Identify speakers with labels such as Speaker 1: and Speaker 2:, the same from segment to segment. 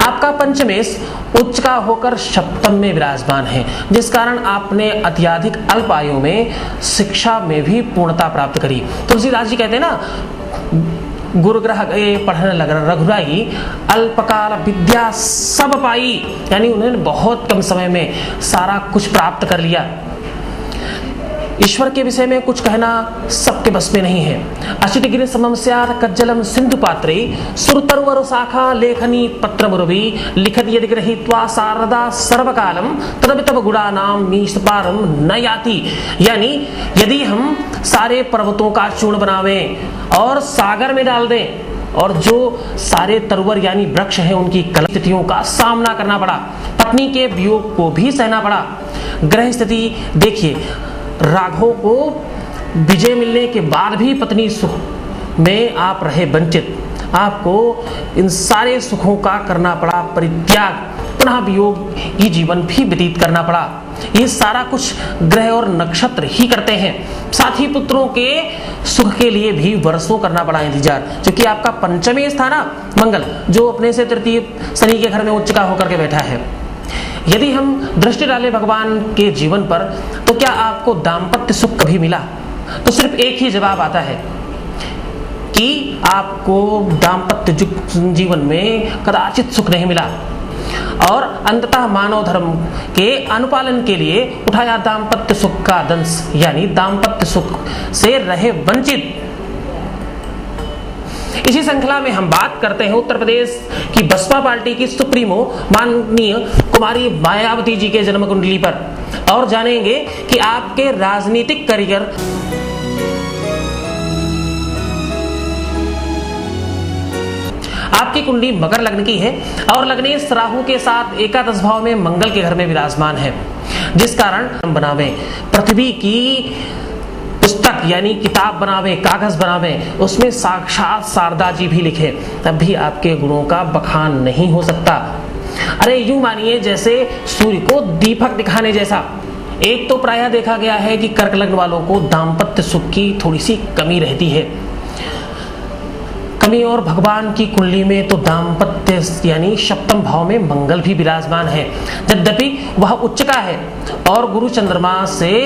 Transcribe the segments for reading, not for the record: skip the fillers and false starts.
Speaker 1: आपका पंचमेश उच्च का होकर सप्तम में विराजमान है, जिस कारण आपने अत्यधिक अल्प आयु में शिक्षा में भी पूर्णता प्राप्त करी। तुलसीदास जी कहते हैं ना, गुरु ग्रह गए पढ़ने लग रघुराई, अल्पकाल विद्या सब पाई, यानी उन्होंने बहुत कम समय में सारा कुछ प्राप्त कर लिया। ईश्वर के विषय में कुछ कहना सबके बस में नहीं है। अचित गिरि समम स्यात् कज्जलम सिंधु पात्रे, सुरतरुवर शाखा लेखनी पत्र मुरवी, लिखत यदि गृहीत्वा शारदा सर्वकालम, तदभितव गुणानाम मीश पारम न याति। यानी यदि हम सारे पर्वतों का चूर्ण बनावें और सागर में डाल दें, और जो सारे तरुवर यानी वृक्ष हैं उनकी कलह स्थितियों का सामना करना पड़ा, पत्नी के वियोग को भी सहना पड़ा। ग्रह स्थिति देखिए, राघव को विजय मिलने के बाद भी पत्नी सुख में आप रहे वंचित, आपको इन सारे सुखों का करना पड़ा परित्याग, पुनः वियोग ये जीवन भी व्यतीत करना पड़ा। ये सारा कुछ ग्रह और नक्षत्र ही करते हैं। साथ ही पुत्रों के सुख के लिए भी वर्षों करना पड़ा इंतजार, क्योंकि आपका पंचमी स्थान मंगल जो अपने से तृतीय शनि के घर में उच्च का होकर के बैठा है। यदि हम दृष्टि डालें भगवान के जीवन पर, तो क्या आपको दाम्पत्य सुख कभी मिला? तो सिर्फ एक ही जवाब आता है कि आपको दाम्पत्य जीवन में कदाचित सुख नहीं मिला, और अंततः मानव धर्म के अनुपालन के लिए उठाया दाम्पत्य सुख का दंश, यानी दाम्पत्य सुख से रहे वंचित। इसी श्रृंखला में हम बात करते हैं उत्तर प्रदेश की बसपा पार्टी की सुप्रीमो माननीय कुमारी मायावती जी के जन्म कुंडली पर, और जानेंगे कि आपके राजनीतिक करियर आपकी कुंडली मकर लग्न की है और लग्नेश राहु के साथ एकादश भाव में मंगल के घर में विराजमान है, जिस कारण बनावे पृथ्वी की पुस्तक यानी किताब बनावे, कागज बनावे, उसमें साक्षात शारदा जी भी लिखे, तब भी आपके गुणों का बखान नहीं हो सकता। अरे यूं मानिए जैसे सूर्य को दीपक दिखाने जैसा। एक तो प्रायः देखा गया है कि कर्क लग्न वालों को दाम्पत्य सुख की थोड़ी सी कमी रहती है, कमी, और भगवान की कुंडली में तो दाम्पत्य यानी सप्तम भाव में मंगल भी विराजमान है, यद्यपि वह उच्च का है और गुरु चंद्रमा से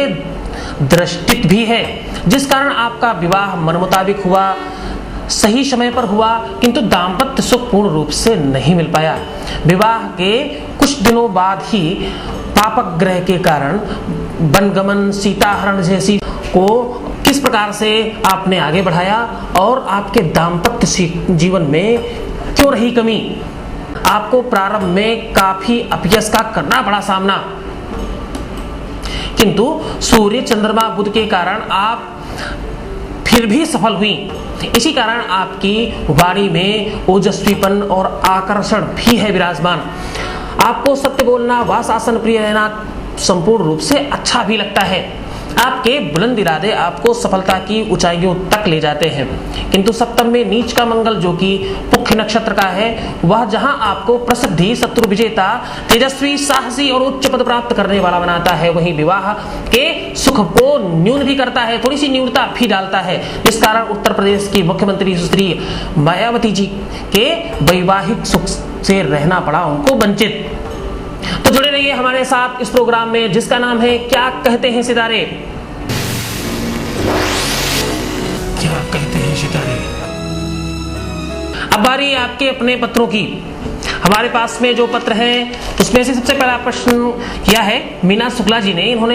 Speaker 1: दृष्टित भी है, जिस कारण आपका विवाह मन मुताबिक हुआ, सही समय पर हुआ, किंतु दाम्पत्य सुख पूर्ण रूप से नहीं मिल पाया। विवाह के कुछ दिनों बाद ही पापक ग्रह के कारण वनगमन, सीताहरण जैसी को किस प्रकार से आपने आगे बढ़ाया, और आपके दाम्पत्य जीवन में क्यों रही कमी। आपको प्रारंभ में काफी अपयश का करना पड़ा सामना, किंतु सूर्य चंद्रमा बुध के कारण आप फिर भी सफल हुई। इसी कारण आपकी वाणी में ओजस्वीपन और आकर्षण भी है विराजमान। आपको सत्य बोलना व शासन प्रिय रहना संपूर्ण रूप से अच्छा भी लगता है। आपके बुलंद इरादे आपको सफलता की ऊंचाइयों तक ले जाते हैं, किंतु सप्तम में नीच का मंगल जो कि पुख्य नक्षत्र का है, वह जहां आपको प्रसिद्धि, शत्रु विजेता, तेजस्वी, साहसी और उच्च पद प्राप्त करने वाला बनाता है, वहीं विवाह के सुख को न्यून भी करता है, थोड़ी सी न्यूनता भी डालता है। इस कारण उत्तर प्रदेश की मुख्यमंत्री श्री मायावती जी के वैवाहिक सुख से रहना पड़ा उनको वंचित। तो जुड़े रहिए हमारे साथ इस प्रोग्राम में, जिसका नाम है क्या कहते हैं सितारे। क्या कहते हैं सितारे। अब बारी आपके अपने पत्रों की। हमारे पास में जो पत्र है उसमें से सबसे पहला प्रश्न किया है मीना शुक्ला जी ने। इन्होंने